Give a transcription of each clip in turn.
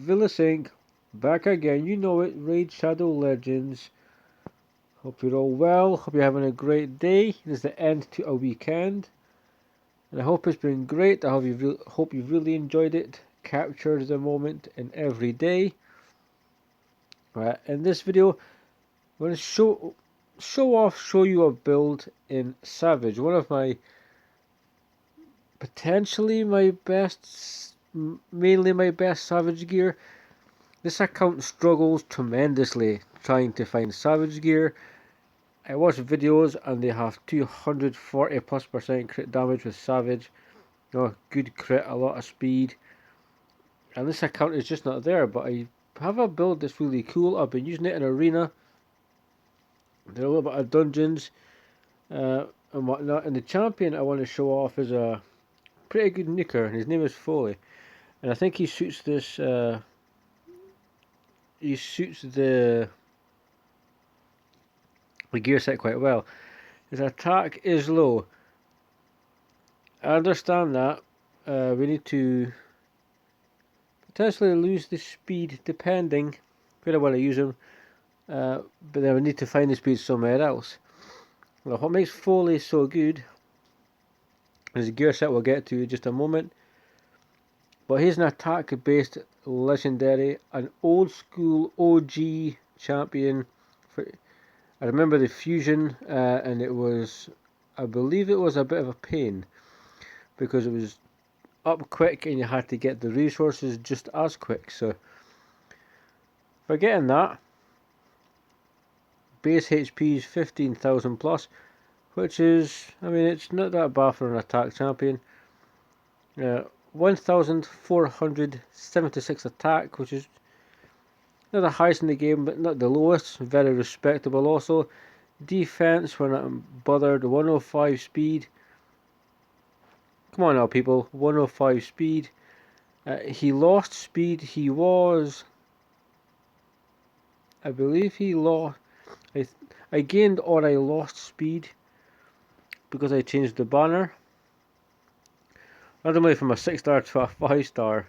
Vilisink, back again. You know it, Raid Shadow Legends. Hope you're all well. Hope you're having a great day. It is the end to a weekend, and I hope it's been great. I hope you've really enjoyed it. Captured the moment in every day. Right, in this video, I'm going to show you a build in Savage. One of my potentially my best, mainly my best Savage gear. This account struggles tremendously trying to find Savage gear. I watch videos and they have 240+% crit damage with Savage. Good crit, a lot of speed. And this account is just not there, but I have a build that's really cool. I've been using it in Arena. There are a little bit of dungeons and whatnot. And the champion I want to show off is a pretty good Nuker, and his name is Foli. And I think he suits this, he suits the gear set quite well. His attack is low. I understand that. We need to potentially lose the speed depending where I want to use him. But then we need to find the speed somewhere else. Well, what makes Foley so good is the gear set we'll get to in just a moment. But he's an attack based legendary, an old school OG champion. I remember the fusion and it was, I believe it was a bit of a pain because it was up quick and you had to get the resources just as quick. So forgetting that, base HP is 15,000 plus, which is, I mean, it's not that bad for an attack champion. 1,476 attack, which is not the highest in the game, but not the lowest. Very respectable also. Defense, we're not bothered. 105 speed. Come on now, people. 105 speed. He lost speed. He was, I believe he lost. I gained or I lost speed because I changed the banner. Randomly from a 6-star to a 5-star.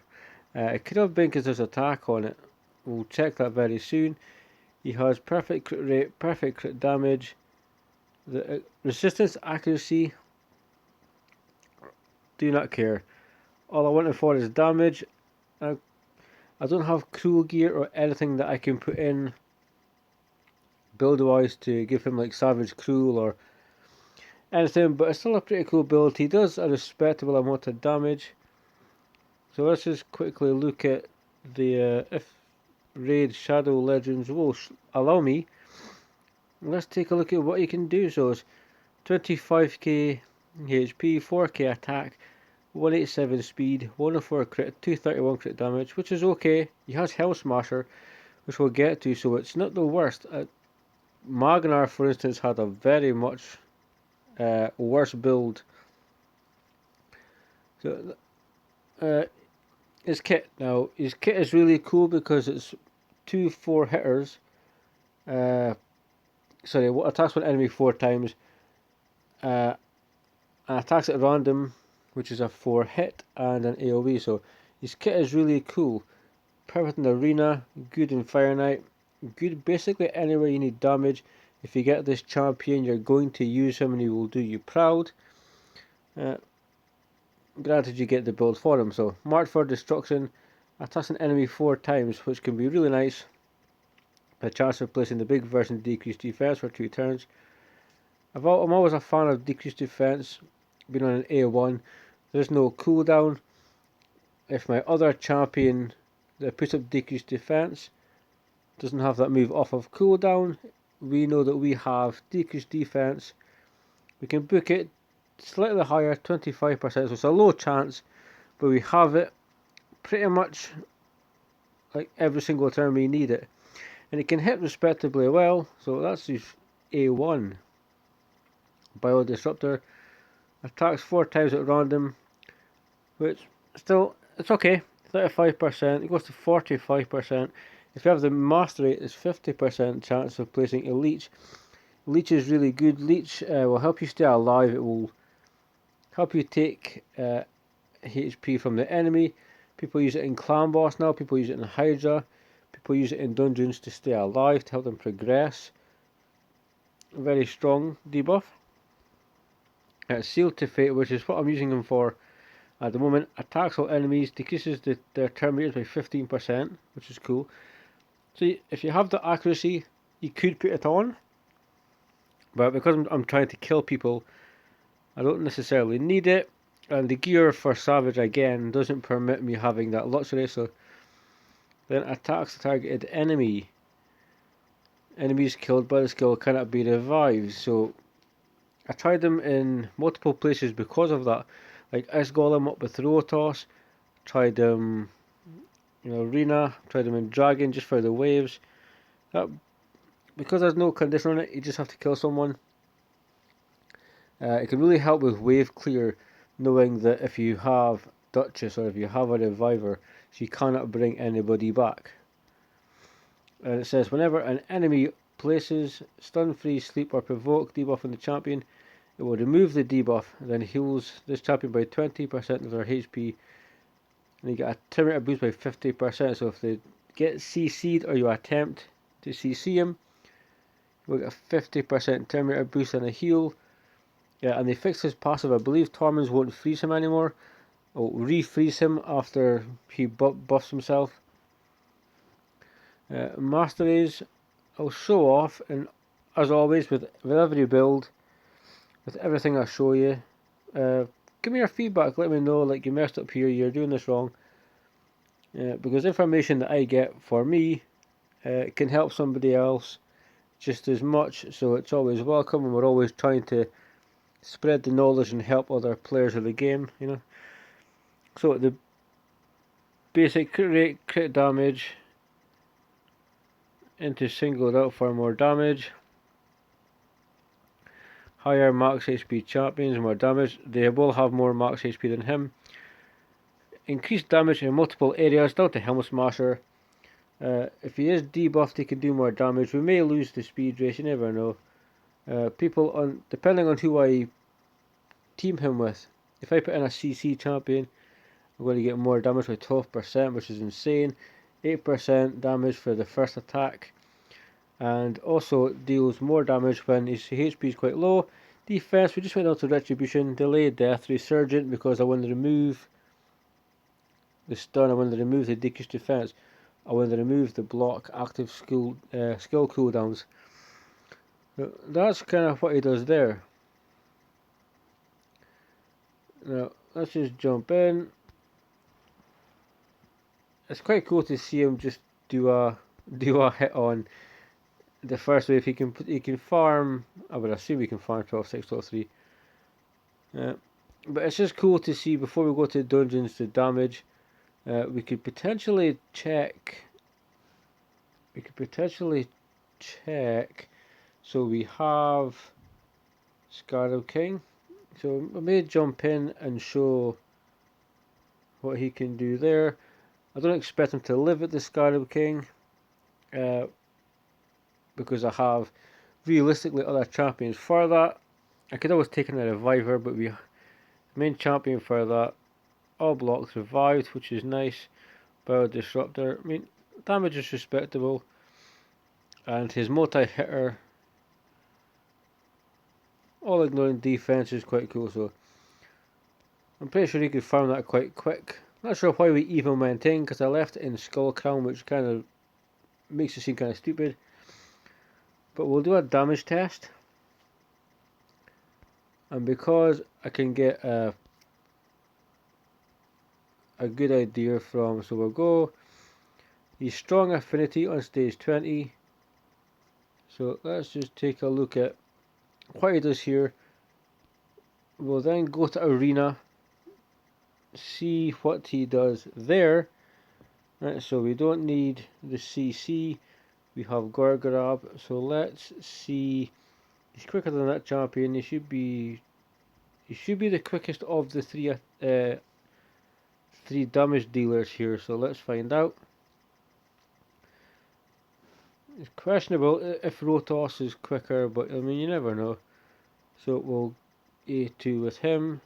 It could have been because there's attack on it. We'll check that very soon. He has perfect crit rate, perfect crit damage. The resistance, accuracy, do not care. All I wanted for is damage. I don't have cruel gear or anything that I can put in build wise to give him like Savage Cruel or anything, but it's still a pretty cool build. He does a respectable amount of damage. So let's just quickly look at the if Raid Shadow Legends will allow me. Let's take a look at what he can do. So it's 25k HP, 4k attack, 187 speed, 104 crit, 231 crit damage, which is okay. He has Hell Smasher, which we'll get to, so it's not the worst. Magnar, for instance, had a very much worse build. So his kit is really cool because it's 2 4-hitters. Sorry, what attacks one enemy 4 times. And attacks at random, which is a 4-hit and an AoE. So his kit is really cool. Perfect in the arena, good in Fire Knight, good basically anywhere you need damage. If you get this champion, you're going to use him and he will do you proud. Granted, you get the build for him. So marked for destruction, attacks an enemy 4 times, which can be really nice. A chance of placing the big version decreased defense for 2 turns. I'm always a fan of decreased defense, being on an A1. There's no cooldown. If my other champion that puts up decreased defense doesn't have that move off of cooldown, we know that we have decreased defense. We can book it slightly higher, 25%, so it's a low chance, but we have it pretty much like every single turn we need it. And it can hit respectably well, so that's his A1. Bio Disruptor attacks 4 times at random, which still, it's okay, 35%, it goes to 45%. If you have the mastery, it's 50% chance of placing a leech. Leech is really good. Leech will help you stay alive. It will help you take HP from the enemy, People use it in Clan Boss now, people use it in Hydra, people use it in dungeons to stay alive, to help them progress. A very strong debuff. Sealed to Fate, which is what I'm using them for at the moment. Attacks all enemies, decreases their turn meters by 15%, which is cool. So if you have the accuracy, you could put it on. But because I'm trying to kill people, I don't necessarily need it. And the gear for Savage, again, doesn't permit me having that luxury. So then attacks the targeted enemy. Enemies killed by the skill cannot be revived. So I tried them in multiple places because of that. Like Ice Golem up with Rotos. Tried them Arena. Tried them in Dragon just for the waves. Because there's no condition on it, you just have to kill someone. It can really help with wave clear, knowing that if you have Duchess or if you have a Reviver, she cannot bring anybody back. And it says, whenever an enemy places stun, freeze, sleep or provoke debuff on the champion, it will remove the debuff, then heals this champion by 20% of their HP, and you get a turn rate boost by 50%. So if they get CC'd or you attempt to CC him, you will get a 50% turn rate boost and a heal. Yeah, and they fixed his passive. I believe Torments won't freeze him anymore. Or refreeze him after he buffs himself. Masteries, I'll show off, and as always with every build, with everything I show you, give me your feedback. Let me know, like, you messed up here, you're doing this wrong. Because information that I get for me can help somebody else just as much. So it's always welcome, and we're always trying to spread the knowledge and help other players of the game, So the basic crit rate, crit damage into singled out for more damage. Higher max HP champions, more damage. They will have more max HP than him. Increased damage in multiple areas, down to Helmet Smasher. If he is debuffed, he can do more damage. We may lose the speed race, you never know. Depending on who I team him with. If I put in a CC champion, I'm going to get more damage by 12%, which is insane. 8% damage for the first attack, and also deals more damage when his HP is quite low. Defense, we just went on to Retribution, Delay Death, Resurgent, because I want to remove the stun, I want to remove the decreased defense, I want to remove the block active skill cooldowns. So that's kind of what he does there. Now let's just jump in. It's quite cool to see him just do a hit on the first wave. He can farm. I would assume he can farm 12-6, 12-3. But it's just cool to see before we go to dungeons the damage. We could potentially check. So we have Scarab King. So I may jump in and show what he can do there. I don't expect him to live at the Scarab King, because I have realistically other champions for that. I could always take in a Reviver, but we main champion for that. All blocks revived, which is nice. Power Disruptor. I mean, damage is respectable, and his multi-hitter, all ignoring defense, is quite cool. So I'm pretty sure he could farm that quite quick. Not sure why we even went in, because I left it in Skull Crown, which kind of makes it seem kind of stupid. But we'll do a damage test, and because I can get a good idea from, so we'll go his strong affinity on stage 20. So let's just take a look at what he does here. We'll then go to Arena, see what he does there. Right, so we don't need the CC, we have Gorgorab, so let's see. He's quicker than that champion. He should be the quickest of the three damage dealers here, so let's find out. It's questionable if Rotos is quicker, but I mean, you never know. So we'll A2 with him,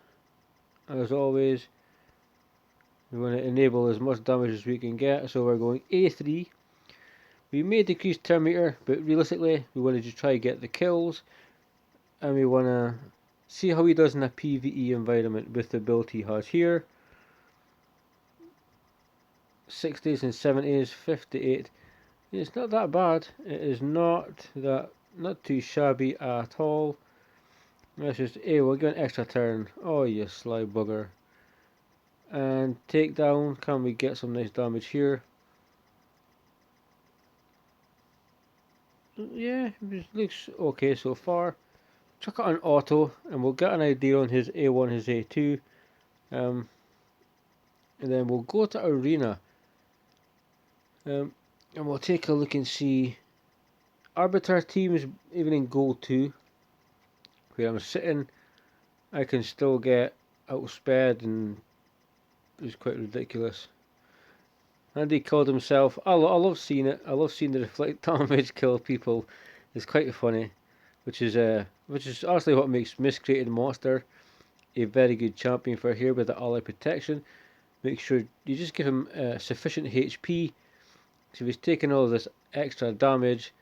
as always. We want to enable as much damage as we can get, so we're going A3. We may decrease turn meter, but realistically, we want to just try to get the kills, and we want to see how he does in a PvE environment with the build he has here. 60s and 70s, 58. It's not that bad. It is not too shabby at all. Let's just, hey, we'll get an extra turn. Oh, you sly bugger. And takedown. Can we get some nice damage here? Yeah, it looks okay so far. Chuck it on auto, and we'll get an idea on his A1, his A2. And then we'll go to arena. And we'll take a look and see Arbiter teams, even in gold 2, where I'm sitting, I can still get outsped, and it's quite ridiculous. And he killed himself. I love seeing it. I love seeing the reflect damage kill people. It's quite funny, which is honestly what makes Miscreated Monster a very good champion for here with the ally protection. Make sure you just give him sufficient HP. So if he's taking all this extra damage,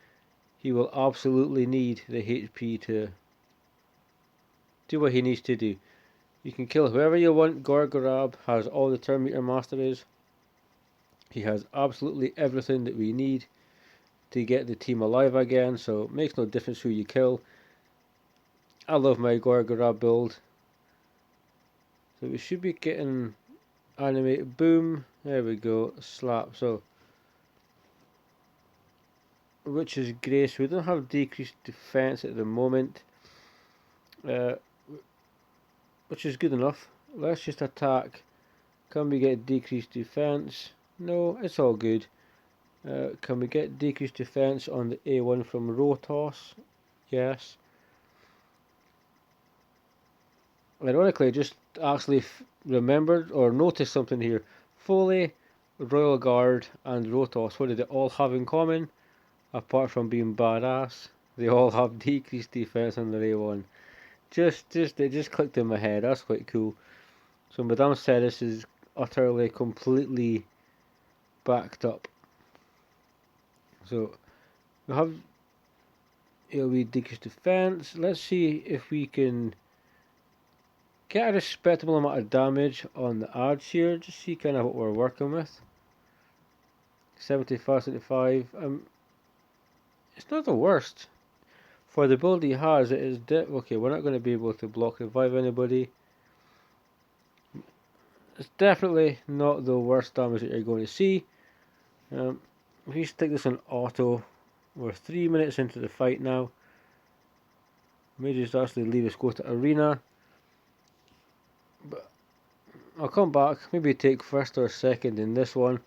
he will absolutely need the HP to do what he needs to do. You can kill whoever you want. Gorgorab has all the turn meter masteries. He has absolutely everything that we need to get the team alive again, so it makes no difference who you kill. I love my Gorgorab build. So we should be getting animate boom. There we go. Slap. So which is great. So we don't have decreased defense at the moment, which is good enough. Let's just attack. Can we get decreased defense? No, it's all good. Can we get decreased defense on the A1 from Rotos? Yes. Ironically, I just actually remembered or noticed something here. Foli, Royal Guard, and Rotos, what do they all have in common? Apart from being badass, they all have decreased defense on their A1. It just clicked in my head. That's quite cool. So Madame Ceres is utterly, completely backed up. So we have, it'll be decreased defense. Let's see if we can get a respectable amount of damage on the ads here. Just see kind of what we're working with. 75, 75. It's not the worst. For the build he has, it is okay, we're not going to be able to block revive anybody. It's definitely not the worst damage that you're going to see. If we stick this on auto, we're 3 minutes into the fight now. Maybe just actually leave us go to arena. But I'll come back, maybe take first or second in this one.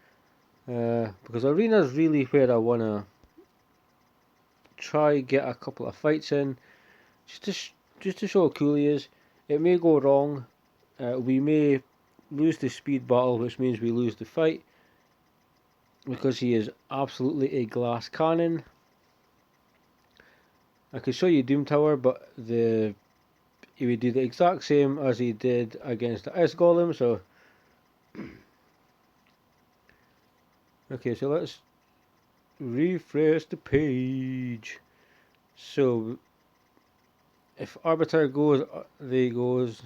Because arena is really where I want to try get a couple of fights in. Just to show how cool he is. It may go wrong. We may lose the speed battle, which means we lose the fight, because he is absolutely a glass cannon. I could show you Doom Tower, but he would do the exact same as he did against the Ice Golem. So okay, so let's refresh the page. So if Arbiter goes, they goes.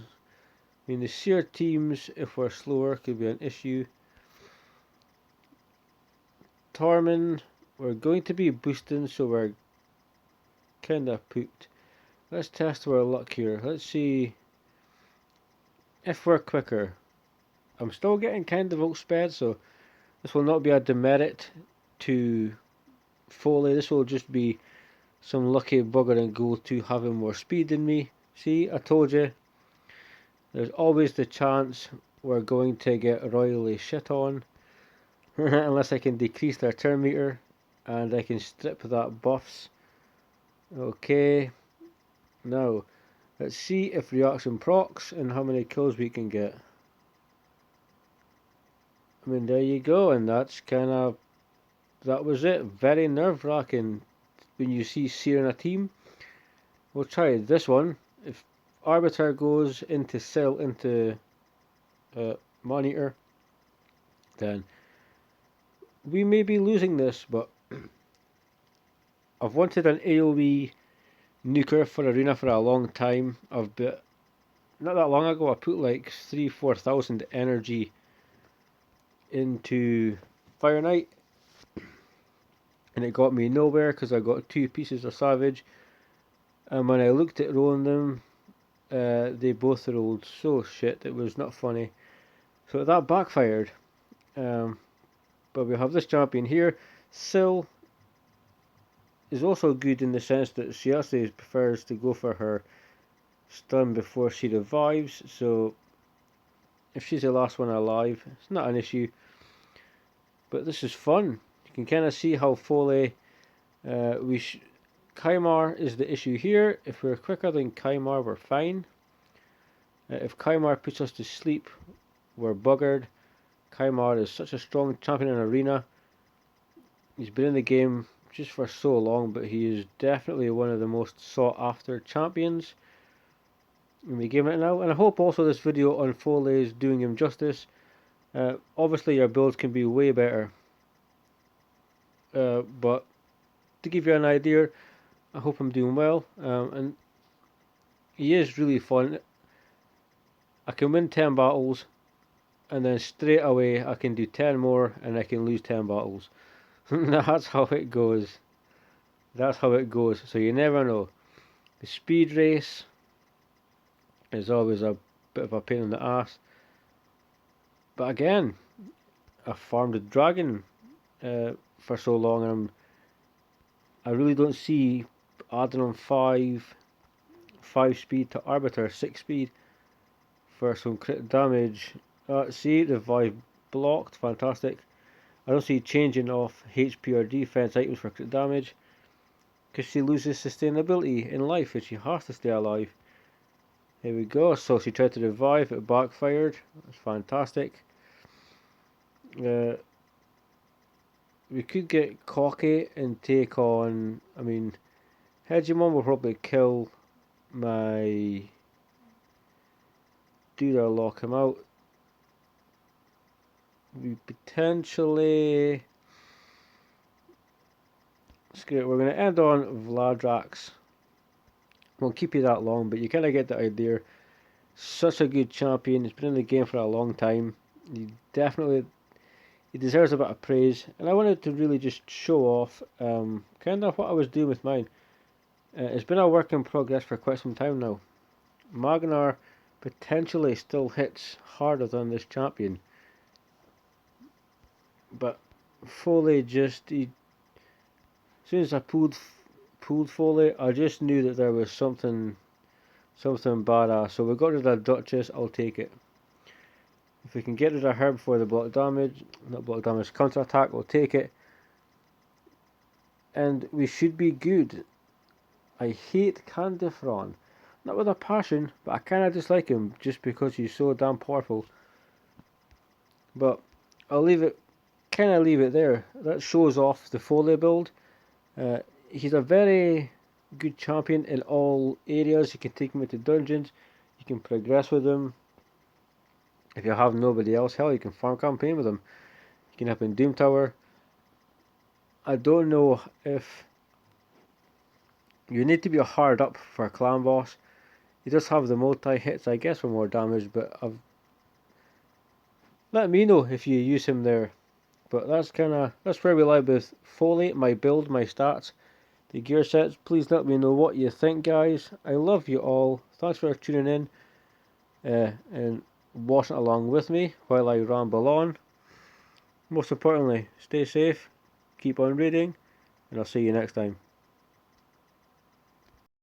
I mean, the Seer teams, if we're slower, could be an issue. Tormin, we're going to be boosting, so we're kind of pooped. Let's test our luck here. Let's see if we're quicker. I'm still getting kind of outsped, so this will not be a demerit to Foley. This will just be some lucky bugger in gold 2 having more speed than me. See, I told you. There's always the chance we're going to get royally shit on. Unless I can decrease their turn meter and I can strip that buffs. Okay. Now, let's see if reaction procs and how many kills we can get. I mean, there you go, and that's kind of, that was it. Very nerve-wracking when you see Seer in a team. We'll try this one. If Arbiter goes into Cell into Monitor, then we may be losing this. But I've wanted an AoE nuker for arena for a long time. Not that long ago, I put like 3,000-4,000 energy into Fire Knight, and it got me nowhere because I got 2 pieces of Savage, and when I looked at rolling them, they both rolled so shit, it was not funny. So that backfired. But we have this champion here. Syl is also good in the sense that she actually prefers to go for her stun before she revives, so if she's the last one alive, it's not an issue. But this is fun. You can kind of see how Foli, Kymar is the issue here. If we're quicker than Kymar, we're fine. If Kymar puts us to sleep, we're buggered. Kymar is such a strong champion in arena. He's been in the game just for so long, but he is definitely one of the most sought after champions in the game right now. And I hope also this video on Foli is doing him justice. Obviously your builds can be way better, but to give you an idea, I hope I'm doing well. And he is really fun. I can win 10 battles, and then straight away I can do 10 more, and I can lose 10 battles. That's how it goes. That's how it goes. So you never know. The speed race is always a bit of a pain in the ass. But again, I farmed a dragon for so long, and I really don't see adding on 5 speed to Arbiter, 6 speed for some crit damage. See, revive blocked, fantastic. I don't see changing off HP or defense items for crit damage, because she loses sustainability in life and she has to stay alive. Here we go. So she tried to revive, it backfired. That's fantastic. We could get cocky and take on, I mean, Hegemon will probably kill my dude or lock him out. We potentially, screw it, we're going to end on Vladrax. Won't keep you that long, but you kind of get the idea. Such a good champion. He's been in the game for a long time. He deserves a bit of praise, and I wanted to really just show off kind of what I was doing with mine. It's been a work in progress for quite some time now. Magnar potentially still hits harder than this champion, but Foli just, as soon as I pulled Foli, I just knew that there was something badass. So we got rid of Duchess, I'll take it. If we can get rid of her before the counter attack, we'll take it. And we should be good. I hate Candifron. Not with a passion, but I kinda dislike him just because he's so damn powerful. But I'll kinda leave it there. That shows off the Foli build. He's a very good champion in all areas. You can take him into dungeons, you can progress with him. If you have nobody else, hell, you can farm campaign with him. You can have him in Doom Tower. I don't know if you need to be hard up for a clan boss. He does have the multi-hits, I guess, for more damage, but let me know if you use him there. But that's where we lie with Foli, my build, my stats, the gear sets. Please let me know what you think, guys. I love you all. Thanks for tuning in and watching along with me while I ramble on. Most importantly, stay safe, keep on reading, and I'll see you next time.